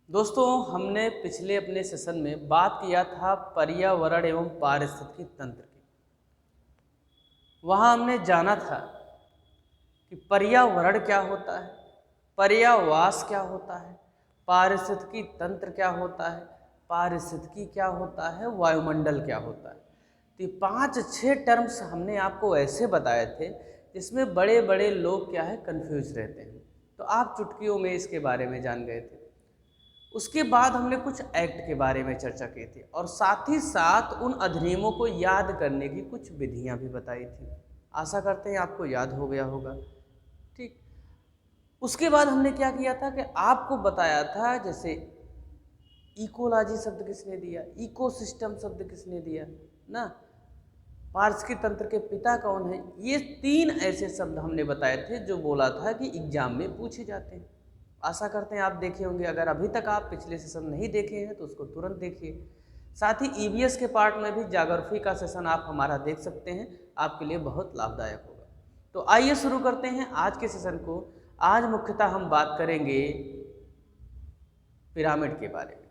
दोस्तों, हमने पिछले अपने सेशन में बात किया था पर्यावरण एवं पारिस्थितिकी तंत्र की। वहाँ हमने जाना था कि पर्यावरण क्या होता है, पर्यावास क्या होता है, पारिस्थितिकी तंत्र क्या होता है, पारिस्थितिकी क्या होता है, वायुमंडल क्या होता है। तो ये 5-6 टर्म्स हमने आपको ऐसे बताए थे जिसमें बड़े बड़े लोग क्या है कंफ्यूज रहते हैं। तो आप चुटकियों में इसके बारे में जान गए थे। उसके बाद हमने कुछ एक्ट के बारे में चर्चा की थी और साथ ही साथ उन अधिनियमों को याद करने की कुछ विधियां भी बताई थी। आशा करते हैं आपको याद हो गया होगा। ठीक। उसके बाद हमने क्या किया था कि आपको बताया था, जैसे इकोलॉजी शब्द किसने दिया, इकोसिस्टम शब्द किसने दिया ना, पारिस्थितिकी तंत्र के पिता कौन है, ये 3 ऐसे शब्द हमने बताए थे जो बोला था कि एग्जाम में पूछे जाते हैं। आशा करते हैं आप देखे होंगे। अगर अभी तक आप पिछले सेशन नहीं देखे हैं तो उसको तुरंत देखिए। साथ ही ईवीएस के पार्ट में भी ज्योग्राफी का सेशन आप हमारा देख सकते हैं, आपके लिए बहुत लाभदायक होगा। तो आइए शुरू करते हैं आज के सेशन को। आज मुख्यतः हम बात करेंगे पिरामिड के बारे में।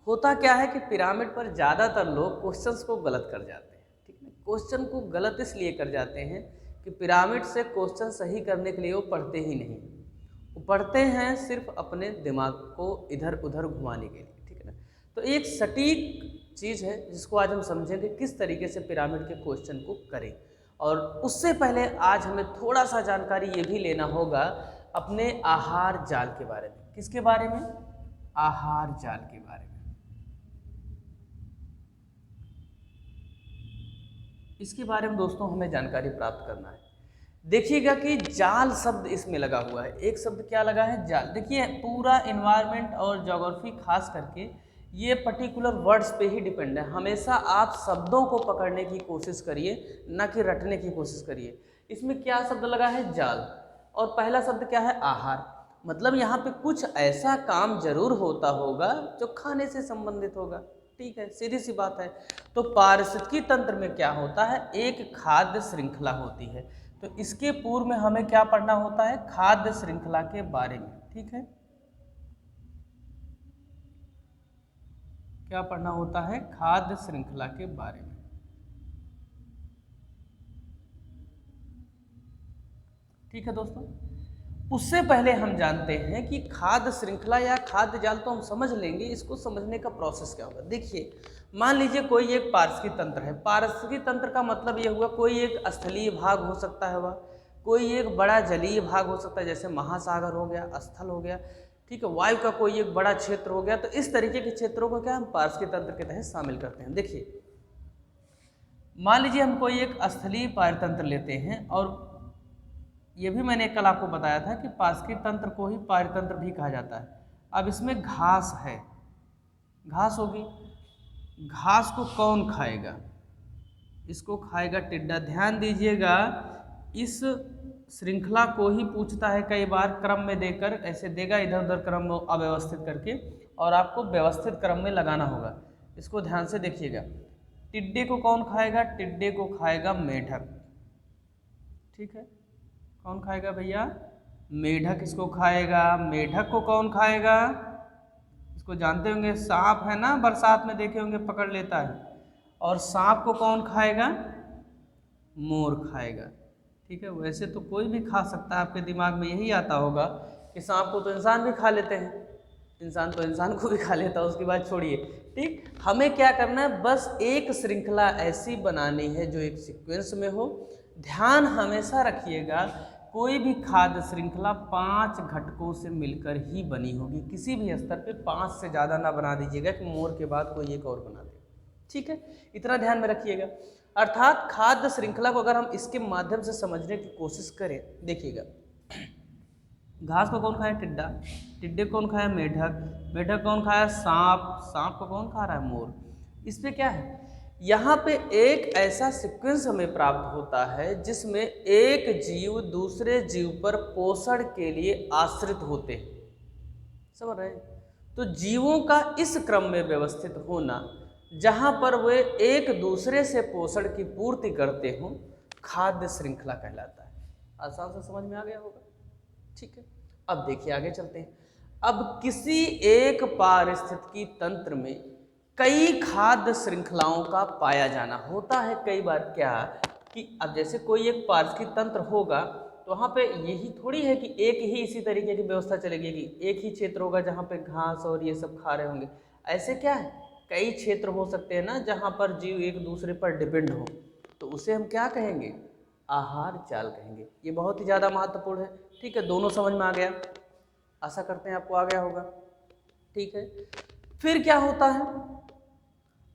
होता क्या है कि पिरामिड पर ज़्यादातर लोग क्वेश्चंस को गलत कर जाते हैं। ठीक है, क्वेश्चन को गलत इसलिए कर जाते हैं कि पिरामिड से क्वेश्चन सही करने के लिए वो पढ़ते ही नहीं, वो पढ़ते हैं सिर्फ अपने दिमाग को इधर उधर घुमाने के लिए। ठीक है ना। तो एक सटीक चीज़ है जिसको आज हम समझेंगे किस तरीके से पिरामिड के क्वेश्चन को करें। और उससे पहले आज हमें थोड़ा सा जानकारी ये भी लेना होगा अपने आहार जाल के बारे में। किसके बारे में? आहार जाल के बारे में। इसके बारे में दोस्तों हमें जानकारी प्राप्त करना है। देखिएगा कि जाल शब्द इसमें लगा हुआ है। एक शब्द क्या लगा है? जाल। देखिए, पूरा इन्वायरमेंट और ज्योग्राफी खास करके ये पर्टिकुलर वर्ड्स पे ही डिपेंड है। हमेशा आप शब्दों को पकड़ने की कोशिश करिए, ना कि रटने की कोशिश करिए। इसमें क्या शब्द लगा है? जाल। और पहला शब्द क्या है? आहार। मतलब यहाँ पे कुछ ऐसा काम जरूर होता होगा जो खाने से संबंधित होगा। ठीक है, सीधी सी बात है। तो पारिस्थितिकी तंत्र में क्या होता है? एक खाद्य श्रृंखला होती है। तो इसके पूर्व में हमें क्या पढ़ना होता है? खाद्य श्रृंखला के बारे में। ठीक है, क्या पढ़ना होता है? खाद्य श्रृंखला के बारे में। ठीक है दोस्तों, उससे पहले हम जानते हैं कि खाद्य श्रृंखला या खाद्य जाल तो हम समझ लेंगे, इसको समझने का प्रोसेस क्या होगा। देखिए, मान लीजिए कोई एक पारिस्थितिकी तंत्र है। पारिस्थितिकी तंत्र का मतलब ये हुआ कोई एक स्थलीय भाग हो सकता है, वह कोई एक बड़ा जलीय भाग हो सकता है, जैसे महासागर हो गया, स्थल हो गया। ठीक है, वायु का कोई एक बड़ा क्षेत्र हो गया। तो इस तरीके के क्षेत्रों को क्या हम पारिस्थितिकी तंत्र के तहत शामिल करते हैं। देखिए, मान लीजिए हम कोई एक स्थलीय पारतंत्र लेते हैं, और ये भी मैंने कल आपको बताया था कि पारिस्थितिकी तंत्र को ही पारतंत्र भी कहा जाता है। अब इसमें घास है, घास होगी। घास को कौन खाएगा? इसको खाएगा टिड्डा। ध्यान दीजिएगा, इस श्रृंखला को ही पूछता है कई बार क्रम में देकर, ऐसे देगा इधर उधर क्रम अव्यवस्थित करके, और आपको व्यवस्थित क्रम में लगाना होगा। इसको ध्यान से देखिएगा। टिड्डे को कौन खाएगा? टिड्डे को खाएगा मेढक। ठीक है, कौन खाएगा भैया? मेढक इसको खाएगा। मेढक को कौन खाएगा? इसको जानते होंगे, सांप है ना, बरसात में देखे होंगे पकड़ लेता है। और सांप को कौन खाएगा? मोर खाएगा। ठीक है, वैसे तो कोई भी खा सकता है, आपके दिमाग में यही आता होगा कि सांप को तो इंसान भी खा लेते हैं, इंसान तो इंसान को भी खा लेता है, उसकी बात छोड़िए। ठीक, हमें क्या करना है? बस एक श्रृंखला ऐसी बनानी है जो एक सीक्वेंस में हो। ध्यान हमेशा रखिएगा, कोई भी खाद्य श्रृंखला 5 घटकों से मिलकर ही बनी होगी। किसी भी स्तर पे 5 से ज़्यादा ना बना दीजिएगा कि मोर के बाद कोई एक और बना दे। ठीक है, इतना ध्यान में रखिएगा। अर्थात खाद्य श्रृंखला को अगर हम इसके माध्यम से समझने की कोशिश करें, देखिएगा, घास को कौन खाया? टिड्डा। टिड्डे को कौन खाया? मेढक। मेढक कौन खाया? सांप। सांप को कौन खा रहा है? मोर। इस पे क्या है? यहाँ पे एक ऐसा सीक्वेंस हमें प्राप्त होता है जिसमें एक जीव दूसरे जीव पर पोषण के लिए आश्रित होते हैं। समझ रहे हैं? तो जीवों का इस क्रम में व्यवस्थित होना, जहाँ पर वे एक दूसरे से पोषण की पूर्ति करते हों, खाद्य श्रृंखला कहलाता है। आसान से समझ में आ गया होगा। ठीक है, अब देखिए आगे चलते हैं। अब किसी एक पारिस्थितिकी तंत्र में कई खाद्य श्रृंखलाओं का पाया जाना होता है। कई बार क्या कि अब जैसे कोई एक पारिस्थितिकी तंत्र होगा तो वहाँ पे यही थोड़ी है कि एक ही इसी तरीके की व्यवस्था चलेगी कि एक ही क्षेत्र होगा जहाँ पे घास और ये सब खा रहे होंगे। ऐसे क्या है, कई क्षेत्र हो सकते हैं ना जहाँ पर जीव एक दूसरे पर डिपेंड हो, तो उसे हम क्या कहेंगे, आहार जाल कहेंगे। ये बहुत ही ज़्यादा महत्वपूर्ण है। ठीक है, दोनों समझ में आ गया, आशा करते हैं आपको आ गया होगा। ठीक है, फिर क्या होता है,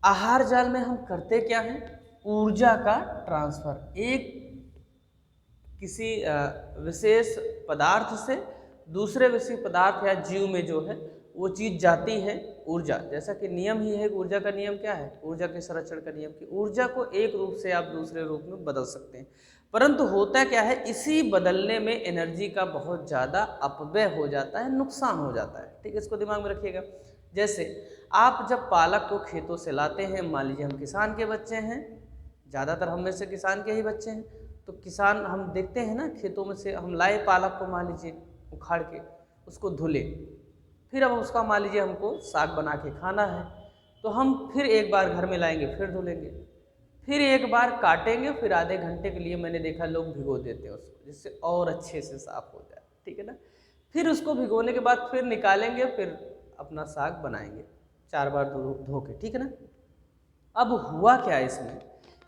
आहार जाल में हम करते क्या हैं, ऊर्जा का ट्रांसफर। एक किसी विशेष पदार्थ से दूसरे विशेष पदार्थ या जीव में जो है वो चीज़ जाती है ऊर्जा। जैसा कि नियम ही है, ऊर्जा का नियम क्या है, ऊर्जा के संरक्षण का नियम कि ऊर्जा को एक रूप से आप दूसरे रूप में बदल सकते हैं। परंतु होता क्या है, इसी बदलने में एनर्जी का बहुत ज़्यादा अपव्यय हो जाता है, नुकसान हो जाता है। ठीक है, इसको दिमाग में रखिएगा। जैसे आप जब पालक को खेतों से लाते हैं, मान लीजिए हम किसान के बच्चे हैं, ज़्यादातर हम में से किसान के ही बच्चे हैं, तो किसान हम देखते हैं ना, खेतों में से हम लाए पालक को, मान लीजिए उखाड़ के उसको धुले, फिर अब उसका मान लीजिए हमको साग बना के खाना है, तो हम फिर एक बार घर में लाएंगे, फिर धुलेंगे, फिर एक बार काटेंगे, फिर आधे घंटे के लिए मैंने देखा लोग भिगो देते हैं उसको, जिससे और अच्छे से साफ हो जाए। ठीक है ना, फिर उसको भिगोने के बाद फिर निकालेंगे, फिर अपना साग बनाएंगे 4 बार धो के। ठीक है ना, अब हुआ क्या है इसमें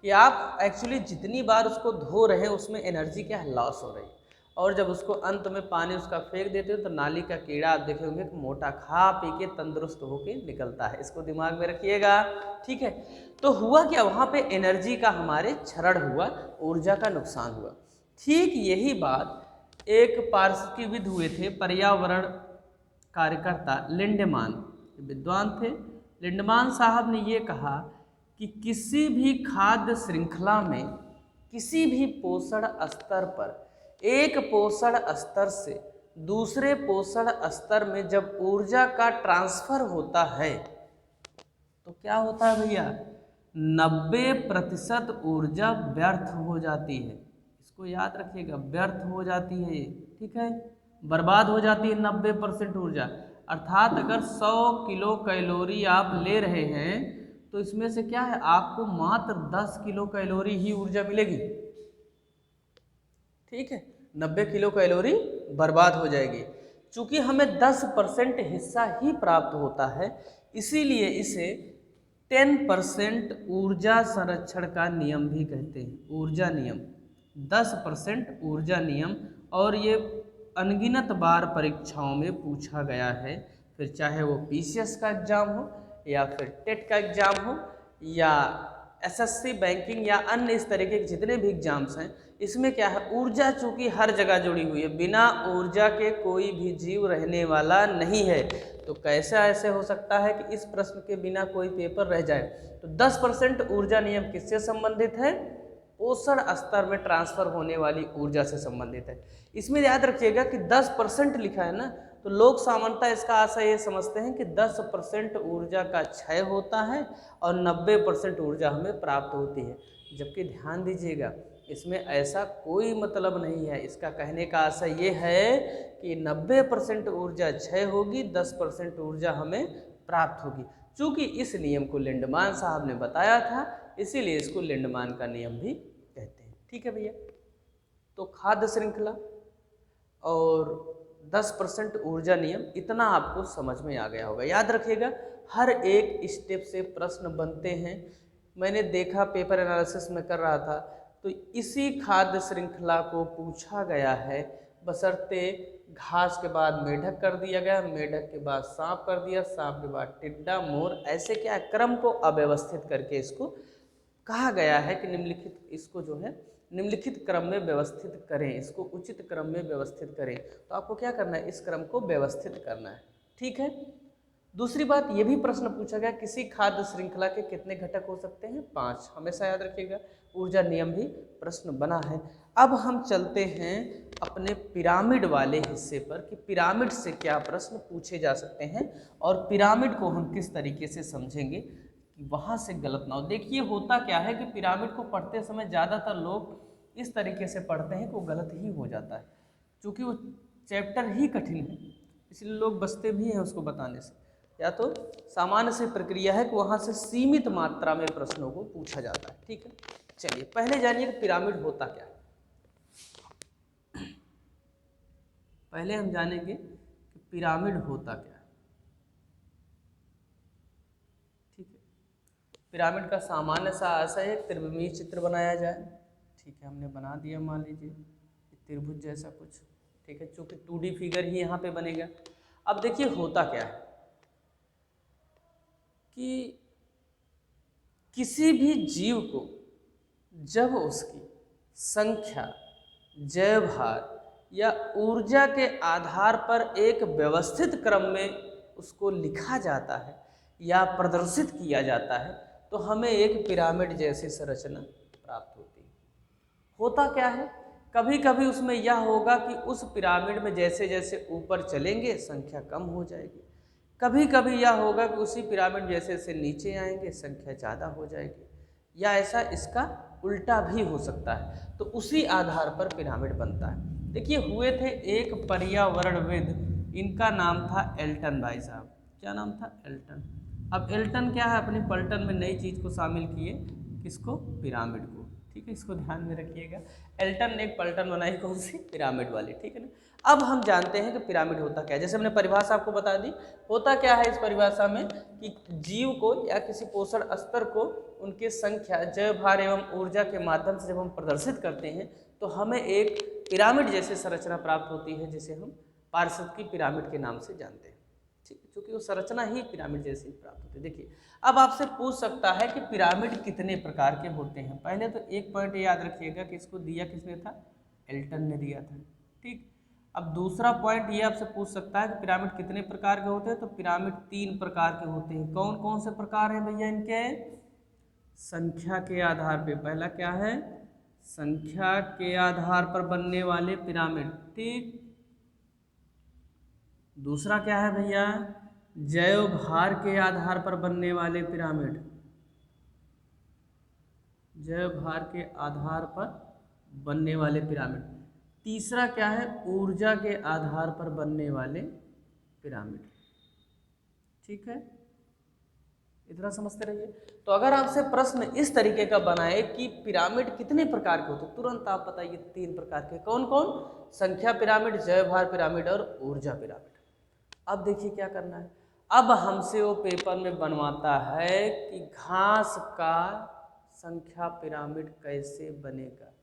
कि आप एक्चुअली जितनी बार उसको धो रहे हैं उसमें एनर्जी क्या है, लॉस हो रही है। और जब उसको अंत में पानी उसका फेंक देते हो तो नाली का कीड़ा आप देखे होंगे कि मोटा खा पी के तंदुरुस्त होके निकलता है। इसको दिमाग में रखिएगा। ठीक है, तो हुआ क्या, वहाँ पे एनर्जी का हमारे क्षरण हुआ, ऊर्जा का नुकसान हुआ। ठीक यही बात एक पारिस्थितिकीविद हुए थे, पर्यावरण कार्यकर्ता लिंडमान, विद्वान थे। लिंडमान साहब ने ये कहा कि किसी भी खाद्य श्रृंखला में किसी भी पोषण स्तर पर एक पोषण स्तर से दूसरे पोषण स्तर में जब ऊर्जा का ट्रांसफर होता है तो क्या होता है भैया, 90% ऊर्जा व्यर्थ हो जाती है। इसको याद रखिएगा, व्यर्थ हो जाती है ये। ठीक है, बर्बाद हो जाती है 90% ऊर्जा। अर्थात अगर 100 किलो कैलोरी आप ले रहे हैं तो इसमें से क्या है, आपको मात्र 10 किलो कैलोरी ही ऊर्जा मिलेगी। ठीक है, 90 किलो कैलोरी बर्बाद हो जाएगी। चूंकि हमें 10% हिस्सा ही प्राप्त होता है, इसीलिए इसे 10% ऊर्जा संरक्षण का नियम भी कहते हैं। ऊर्जा नियम, 10% ऊर्जा नियम, और ये अनगिनत बार परीक्षाओं में पूछा गया है। फिर चाहे वो पीसीएस का एग्जाम हो या फिर टेट का एग्जाम हो या एसएससी, बैंकिंग या अन्य इस तरीके के जितने भी एग्जाम्स हैं, इसमें क्या है, ऊर्जा चूंकि हर जगह जुड़ी हुई है, बिना ऊर्जा के कोई भी जीव रहने वाला नहीं है। तो कैसा ऐसे हो सकता है कि इस प्रश्न के बिना कोई पेपर रह जाए। तो 10% ऊर्जा नियम किससे संबंधित है, पोषण स्तर में ट्रांसफर होने वाली ऊर्जा से संबंधित है। इसमें याद रखिएगा कि 10% लिखा है ना, तो लोग सामान्यतः इसका आशय ये समझते हैं कि 10% ऊर्जा का क्षय होता है और 90% ऊर्जा हमें प्राप्त होती है, जबकि ध्यान दीजिएगा इसमें ऐसा कोई मतलब नहीं है। इसका कहने का आशय ये है कि 90% ऊर्जा क्षय होगी, 10% ऊर्जा हमें प्राप्त होगी। चूँकि इस नियम को लिंडमान साहब ने बताया था, इसीलिए इसको लिंडमान का नियम भी कहते हैं। ठीक है भैया, तो खाद्य श्रृंखला और 10% ऊर्जा नियम, इतना आपको समझ में आ गया होगा। याद रखिएगा, हर एक स्टेप से प्रश्न बनते हैं। मैंने देखा, पेपर एनालिसिस में कर रहा था, तो इसी खाद्य श्रृंखला को पूछा गया है, बशर्ते घास के बाद मेढक कर दिया गया, मेढक के बाद सांप कर दिया, सांप के बाद टिड्डा, मोर, ऐसे क्या क्रम को अव्यवस्थित करके इसको कहा गया है कि निम्नलिखित, इसको जो है निम्नलिखित क्रम में व्यवस्थित करें, इसको उचित क्रम में व्यवस्थित करें। तो आपको क्या करना है, इस क्रम को व्यवस्थित करना है। ठीक है, दूसरी बात, ये भी प्रश्न पूछा गया, किसी खाद्य श्रृंखला के कितने घटक हो सकते हैं, 5, हमेशा याद रखिएगा। ऊर्जा नियम भी प्रश्न बना है। अब हम चलते हैं अपने पिरामिड वाले हिस्से पर कि पिरामिड से क्या प्रश्न पूछे जा सकते हैं और पिरामिड को हम किस तरीके से समझेंगे कि वहाँ से गलत ना हो। देखिए, होता क्या है कि पिरामिड को पढ़ते समय ज़्यादातर लोग इस तरीके से पढ़ते हैं कि वो गलत ही हो जाता है, क्योंकि वो चैप्टर ही कठिन है। इसलिए लोग बचते भी हैं उसको बताने से। या तो सामान्य सी प्रक्रिया है कि वहाँ से सीमित मात्रा में प्रश्नों को पूछा जाता है। ठीक है, चलिए पहले जानिए कि पिरामिड होता क्या है। पहले हम जानेंगे कि पिरामिड होता क्या है। ठीक है, पिरामिड का सामान्य सा आशय एक त्रिविमीय चित्र बनाया जाए। ठीक है, हमने बना दिया, मान लीजिए त्रिभुज जैसा कुछ। ठीक है, चूंकि 2D फिगर ही यहाँ पे बनेगा। अब देखिए होता क्या है कि किसी भी जीव को जब उसकी संख्या, जैवभार या ऊर्जा के आधार पर एक व्यवस्थित क्रम में उसको लिखा जाता है या प्रदर्शित किया जाता है तो हमें एक पिरामिड जैसी संरचना प्राप्त होती है। होता क्या है, कभी कभी उसमें यह होगा कि उस पिरामिड में जैसे जैसे ऊपर चलेंगे संख्या कम हो जाएगी, कभी कभी यह होगा कि उसी पिरामिड जैसे जैसे नीचे आएंगे संख्या ज़्यादा हो जाएगी, या ऐसा इसका उल्टा भी हो सकता है। तो उसी आधार पर पिरामिड बनता है। देखिए हुए थे एक पर्यावरणविद, इनका नाम था एल्टन भाई साहब। क्या नाम था? एल्टन। अब एल्टन क्या है, अपने पलटन में नई चीज़ को शामिल किए, किसको? पिरामिड को। ठीक है, इसको ध्यान में रखिएगा। एल्टन ने एक पलटन बनाई, कौन सी? पिरामिड वाली। ठीक है ना। अब हम जानते हैं कि पिरामिड होता क्या है। जैसे हमने परिभाषा आपको बता दी, होता क्या है इस परिभाषा में कि जीव को या किसी पोषण स्तर को उनकी संख्या, जैवभार एवं ऊर्जा के माध्यम से जब हम प्रदर्शित करते हैं तो हमें एक पिरामिड जैसी संरचना प्राप्त होती है, जिसे हम पार्श्व की पिरामिड के नाम से जानते हैं। ठीक है, क्योंकि वो संरचना ही पिरामिड जैसी प्राप्त होती है। देखिए अब आपसे पूछ सकता है कि पिरामिड कितने प्रकार के होते हैं। पहले तो एक पॉइंट याद रखिएगा कि इसको दिया किसने था? एल्टन ने दिया था। ठीक, अब दूसरा पॉइंट ये आपसे पूछ सकता है कि पिरामिड कितने प्रकार के होते हैं। तो पिरामिड 3 प्रकार के होते हैं। कौन कौन से प्रकार हैं भैया इनके? संख्या के आधार पे। पहला क्या है? संख्या के आधार पर बनने वाले पिरामिड। ठीक, दूसरा क्या है भैया? जैव भार के आधार पर बनने वाले पिरामिड। जैव भार के आधार पर बनने वाले पिरामिड। तीसरा क्या है? ऊर्जा के आधार पर बनने वाले पिरामिड। ठीक है, इतना समझते रहिए। तो अगर आपसे प्रश्न इस तरीके का बनाए कि पिरामिड कितने प्रकार के होते हैं, तुरंत आप बताइए 3 प्रकार के। कौन कौन? संख्या पिरामिड, जैवभार पिरामिड और ऊर्जा पिरामिड। अब देखिए क्या करना है। अब हमसे वो पेपर में बनवाता है कि घास का संख्या पिरामिड कैसे बनेगा।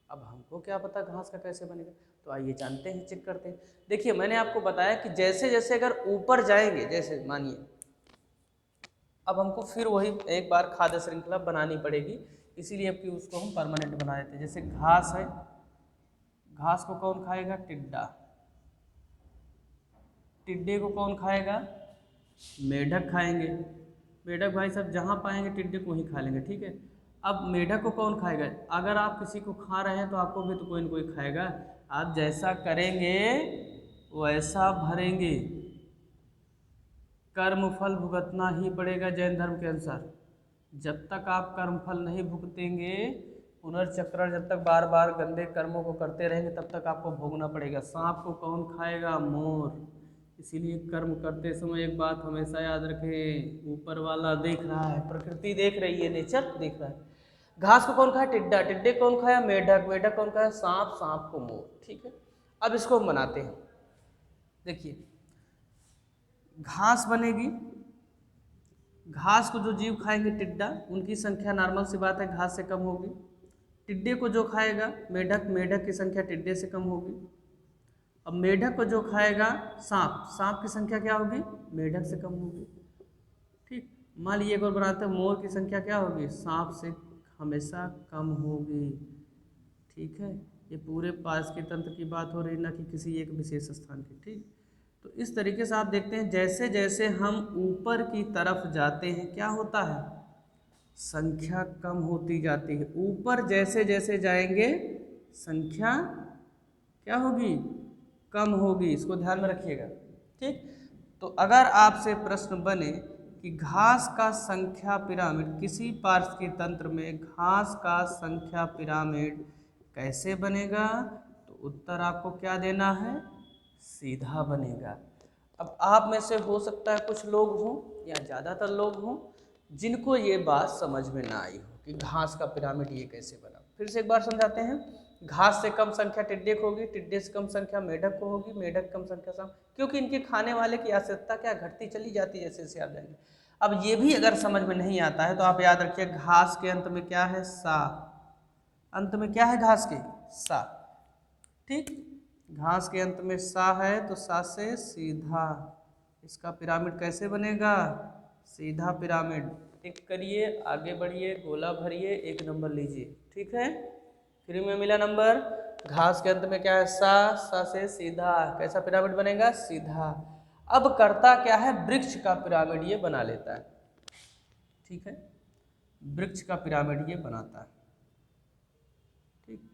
अब हमको क्या पता घास का कैसे बनेगा, तो आइए जानते हैं, चेक करते हैं। देखिए मैंने आपको बताया कि जैसे जैसे अगर ऊपर जाएंगे, जैसे मानिए अब हमको फिर वही एक बार खाद्य श्रृंखला बनानी पड़ेगी, इसीलिए अब कि उसको हम परमानेंट बना देते हैं। जैसे घास है, घास को कौन खाएगा? टिड्डा। टिड्डे को कौन खाएगा? मेढक खाएंगे। मेढक भाई साहब जहाँ पाएंगे टिड्डे को ही खा लेंगे। ठीक है, अब मेढक को कौन खाएगा? अगर आप किसी को खा रहे हैं तो आपको भी तो कोई न कोई खाएगा। आप जैसा करेंगे वैसा भरेंगे, कर्मफल भुगतना ही पड़ेगा जैन धर्म के अनुसार। जब तक आप कर्मफल नहीं भुगतेंगे, पुनर्चक्रण जब तक बार बार गंदे कर्मों को करते रहेंगे तब तक आपको भोगना पड़ेगा। सांप को कौन खाएगा? मोर। इसीलिए कर्म करते समय एक बात हमेशा याद रखें, ऊपर वाला देख रहा है, प्रकृति देख रही है, नेचर देख रहा है। घास को कौन खाया? टिड्डा। टिड्डे कौन खाया? मेढक। मेढक कौन खाया? सांप। सांप को मोर। ठीक है, अब इसको हम बनाते हैं। देखिए घास बनेगी, घास को जो जीव खाएंगे टिड्डा, उनकी संख्या नॉर्मल सी बात है घास से कम होगी। टिड्डे को जो खाएगा मेढक, मेढक की संख्या टिड्डे से कम होगी। अब मेढक को जो खाएगा सांप, सांप की संख्या क्या होगी? मेढक से कम होगी। ठीक, मान लीजिए एक और बनाते हैं, मोर की संख्या क्या होगी? सांप से हमेशा कम होगी। ठीक है, ये पूरे पारिस्थितिक तंत्र की बात हो रही, ना कि किसी एक विशेष स्थान की। ठीक, तो इस तरीके से आप देखते हैं जैसे जैसे हम ऊपर की तरफ जाते हैं क्या होता है? संख्या कम होती जाती है। ऊपर जैसे जैसे जाएंगे संख्या क्या होगी? कम होगी। इसको ध्यान में रखिएगा। ठीक, तो अगर आपसे प्रश्न बने कि घास का संख्या पिरामिड, किसी पारिस्थितिकी तंत्र में घास का संख्या पिरामिड कैसे बनेगा, तो उत्तर आपको क्या देना है? सीधा बनेगा। अब आप में से हो सकता है कुछ लोग हों या ज़्यादातर लोग हों जिनको ये बात समझ में ना आई हो कि घास का पिरामिड ये कैसे बना। फिर से एक बार समझाते हैं। घास से कम संख्या टिड्डे को होगी, टिड्डे से कम संख्या मेढक को होगी, मेढक कम संख्या सांप, क्योंकि इनके खाने वाले की आवश्यकता क्या घटती चली जाती है जैसे जैसे आप जाएंगे। अब ये भी अगर समझ में नहीं आता है तो आप याद रखिए घास के अंत में क्या है, सा। अंत में क्या है घास के, सा। ठीक, घास के अंत में सा है तो सा से सीधा, इसका पिरामिड कैसे बनेगा, सीधा पिरामिड। टिक करिए, आगे बढ़िए, गोला भरिए, 1 नंबर लीजिए। ठीक है, फ्री में मिला नंबर। घास के अंत में क्या है, सा से सीधा, कैसा पिरामिड बनेगा, सीधा। अब करता क्या है, वृक्ष का पिरामिड ये बना लेता है। ठीक है, वृक्ष का पिरामिड ये बनाता है। ठीक,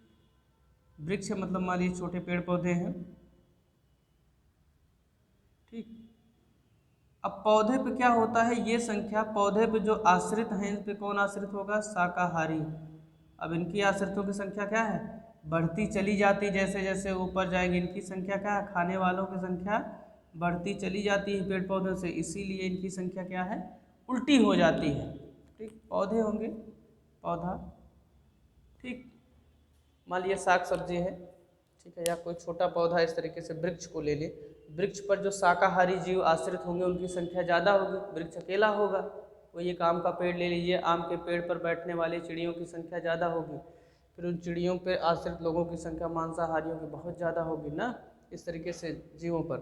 वृक्ष मतलब मान लीजिए छोटे पेड़ पौधे हैं। ठीक, अब पौधे पे क्या होता है, ये संख्या पौधे पे जो आश्रित हैं इन पे कौन आश्रित होगा, शाकाहारी। अब इनकी आश्रितों की संख्या क्या है, बढ़ती चली जाती, जैसे जैसे ऊपर जाएंगे इनकी संख्या क्या है, खाने वालों की संख्या बढ़ती चली जाती है पेड़ पौधों से, इसीलिए इनकी संख्या क्या है, उल्टी हो जाती है। ठीक, पौधे होंगे, पौधा। ठीक, मान लीजिए साग सब्जी है, ठीक है, या कोई छोटा पौधा, इस तरीके से वृक्ष को ले ले। वृक्ष पर जो शाकाहारी जीव आश्रित होंगे उनकी संख्या ज़्यादा होगी, वृक्ष अकेला होगा। कोई एक आम का पेड़ ले लीजिए, आम के पेड़ पर बैठने वाली चिड़ियों की संख्या ज़्यादा होगी, फिर उन चिड़ियों पर आश्रित लोगों की संख्या मांसाहारियों की बहुत ज़्यादा होगी ना, इस तरीके से जीवों पर।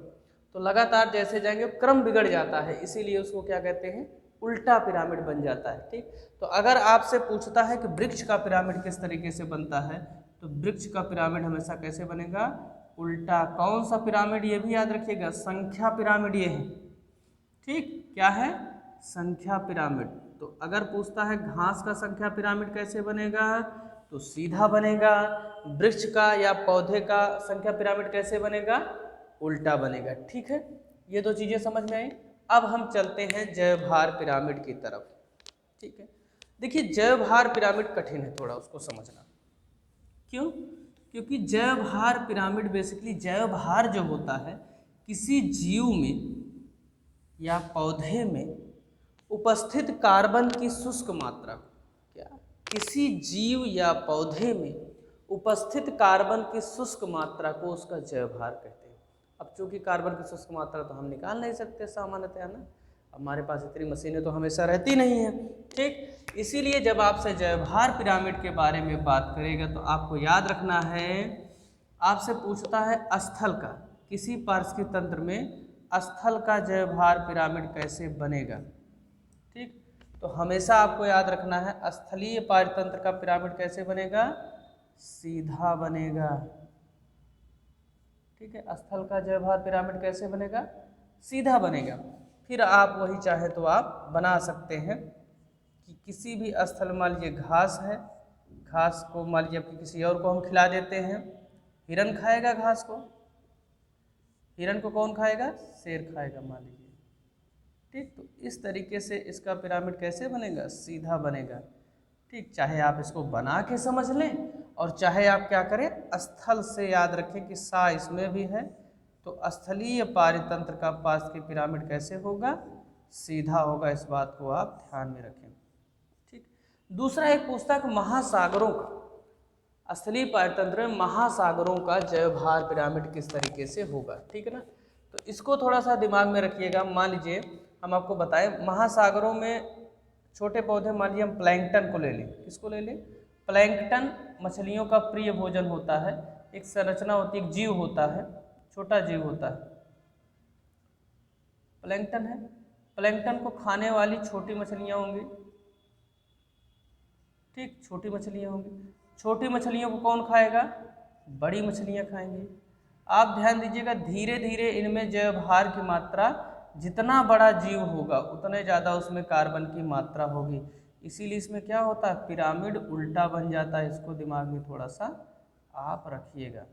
तो लगातार जैसे जाएंगे क्रम बिगड़ जाता है, इसीलिए उसको क्या कहते हैं, उल्टा पिरामिड बन जाता है। ठीक, तो अगर आपसे पूछता है कि वृक्ष का पिरामिड किस तरीके से बनता है, तो वृक्ष का पिरामिड हमेशा कैसे बनेगा, उल्टा। कौन सा पिरामिड, ये भी याद रखिएगा, संख्या पिरामिड ये है। ठीक, क्या है, संख्या पिरामिड। तो अगर पूछता है घास का संख्या पिरामिड कैसे बनेगा, तो सीधा बनेगा। वृक्ष का या पौधे का संख्या पिरामिड कैसे बनेगा, उल्टा बनेगा। ठीक है, ये 2 चीज़ें समझ में आई। अब हम चलते हैं जयभार पिरामिड की तरफ। ठीक है, देखिए जयभार पिरामिड कठिन है थोड़ा उसको समझना। क्यों, क्योंकि जयभार पिरामिड बेसिकली, जयभार जो होता है किसी जीव में या पौधे में उपस्थित कार्बन की शुष्क मात्रा, क्या, किसी जीव या पौधे में उपस्थित कार्बन की शुष्क मात्रा को उसका जयभार कहते हैं। अब चूंकि कार्बन की शुष्क मात्रा तो हम निकाल नहीं सकते सामान्यतः ना, हमारे पास इतनी मशीनें तो हमेशा रहती नहीं हैं। ठीक, इसीलिए जब आपसे जयभार पिरामिड के बारे में बात करेगा तो आपको याद रखना है, आपसे पूछता है स्थल का, किसी पारिस्थितिक तंत्र में स्थल का जयभार पिरामिड कैसे बनेगा। ठीक, तो हमेशा आपको याद रखना है स्थलीय पारतंत्र का पिरामिड कैसे बनेगा, सीधा बनेगा। ठीक है, स्थल का जयभार पिरामिड कैसे बनेगा, सीधा बनेगा। फिर आप वही चाहे तो आप बना सकते हैं कि किसी भी स्थल, मान लीजिए घास है, घास को मान लीजिए किसी और को हम खिला देते हैं, हिरन खाएगा घास को, हिरन को कौन खाएगा, शेर खाएगा मान लीजिए। ठीक, तो इस तरीके से इसका पिरामिड कैसे बनेगा, सीधा बनेगा। ठीक, चाहे आप इसको बना के समझ लें और चाहे आप क्या करें, स्थल से याद रखें कि सा इसमें भी है, तो स्थलीय पारितंत्र का पास की पिरामिड कैसे होगा, सीधा होगा। इस बात को आप ध्यान में रखें। ठीक, दूसरा एक पूछता है कि महासागरों का, स्थलीय पारितंत्र में महासागरों का जयभार पिरामिड किस तरीके से होगा। ठीक है ना, तो इसको थोड़ा सा दिमाग में रखिएगा। मान लीजिए हम आपको बताएं, महासागरों में छोटे पौधे, मान लीजिए हम प्लैंकटन को ले लें, किसको ले लें, प्लैंकटन मछलियों का प्रिय भोजन होता है। एक संरचना होती है, एक जीव होता है, छोटा जीव होता है, प्लैंकटन है। प्लैंकटन को खाने वाली छोटी मछलियाँ होंगी। ठीक, छोटी मछलियाँ होंगी। छोटी मछलियों को कौन खाएगा, बड़ी मछलियाँ खाएंगी। आप ध्यान दीजिएगा, धीरे धीरे इनमें जयभार की मात्रा, जितना बड़ा जीव होगा उतने ज़्यादा उसमें कार्बन की मात्रा होगी, इसीलिए इसमें क्या होता है, पिरामिड उल्टा बन जाता है। इसको दिमाग में थोड़ा सा आप रखिएगा।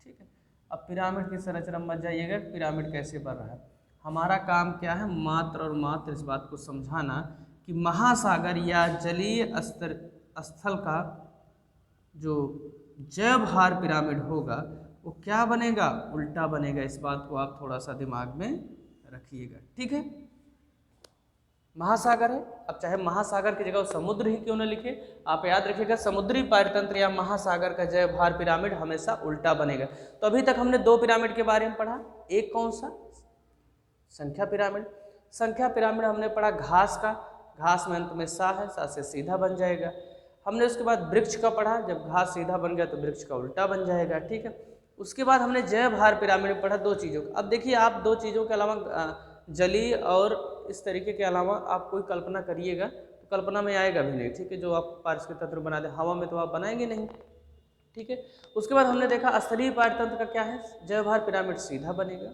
ठीक है, अब पिरामिड की संरचना मत जाइएगा, पिरामिड कैसे बन रहा है। हमारा काम क्या है, मात्र और मात्र इस बात को समझाना कि महासागर या जलीय स्थल का जो जयभार पिरामिड होगा वो क्या बनेगा, उल्टा बनेगा। इस बात को आप थोड़ा सा दिमाग में रखिएगा, ठीक है। महासागर है, अब चाहे महासागर की जगह समुद्र ही क्यों न लिखे, आप याद रखिएगा समुद्री पारतंत्र या महासागर का जय भार पिरामिड हमेशा उल्टा बनेगा। तो अभी तक हमने दो पिरामिड के बारे में पढ़ा, एक कौन सा, संख्या पिरामिड। संख्या पिरामिड हमने पढ़ा घास का, घास में अंत में सा है, सा से सीधा बन जाएगा। हमने उसके बाद वृक्ष का पढ़ा, जब घास सीधा बन गया तो वृक्ष का उल्टा बन जाएगा, ठीक है। उसके बाद हमने जय भार पिरामिड में पढ़ा दो चीज़ों का। अब देखिए आप दो चीज़ों के अलावा जली और इस तरीके के अलावा आप कोई कल्पना करिएगा तो कल्पना में आएगा भी नहीं, ठीक है। जो आप पारस्परिक तंत्र बना दे, हवा में तो आप बनाएंगे नहीं, ठीक है। उसके बाद हमने देखा स्थलीय पारतंत्र का क्या है, जय भार पिरामिड सीधा बनेगा,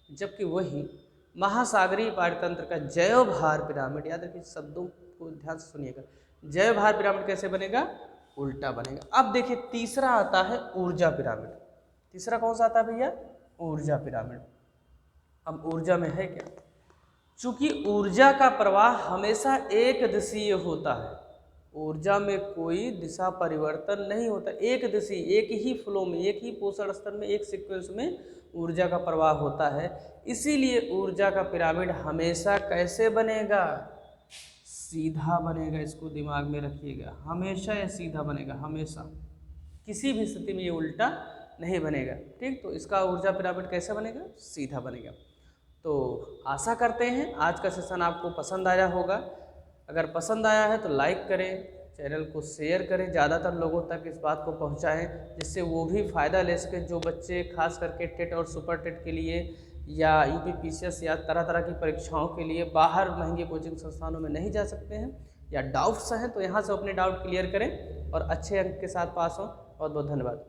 जबकि वही महासागरीय पारतंत्र का जय भार पिरामिड, याद रखिए शब्दों को ध्यान से सुनिएगा, जय भार पिरामिड कैसे बनेगा, उल्टा बनेगा। अब देखिए तीसरा आता है ऊर्जा पिरामिड। तीसरा कौन सा आता है भैया, ऊर्जा पिरामिड। अब ऊर्जा में है क्या, चूंकि ऊर्जा का प्रवाह हमेशा एक दिशीय होता है, ऊर्जा में कोई दिशा परिवर्तन नहीं होता, एक दिशी, एक ही फ्लो में, एक ही पोषण स्तर में, एक सीक्वेंस में ऊर्जा का प्रवाह होता है। इसीलिए ऊर्जा का पिरामिड हमेशा कैसे बनेगा, सीधा बनेगा। इसको दिमाग में रखिएगा, हमेशा यह सीधा बनेगा, हमेशा, किसी भी स्थिति में ये उल्टा नहीं बनेगा, ठीक। तो इसका ऊर्जा पिरामिड कैसे बनेगा, सीधा बनेगा। तो आशा करते हैं आज का सेशन आपको पसंद आया होगा। अगर पसंद आया है तो लाइक करें, चैनल को शेयर करें, ज़्यादातर लोगों तक इस बात को पहुंचाएं, जिससे वो भी फ़ायदा ले सकें जो बच्चे खास करके टेट और सुपर टेट के लिए या यूपीपीसीएस या तरह तरह की परीक्षाओं के लिए बाहर महंगे कोचिंग संस्थानों में नहीं जा सकते हैं या डाउट्स हैं, तो यहाँ से अपने डाउट क्लियर करें और अच्छे अंक के साथ पास हों। बहुत बहुत धन्यवाद।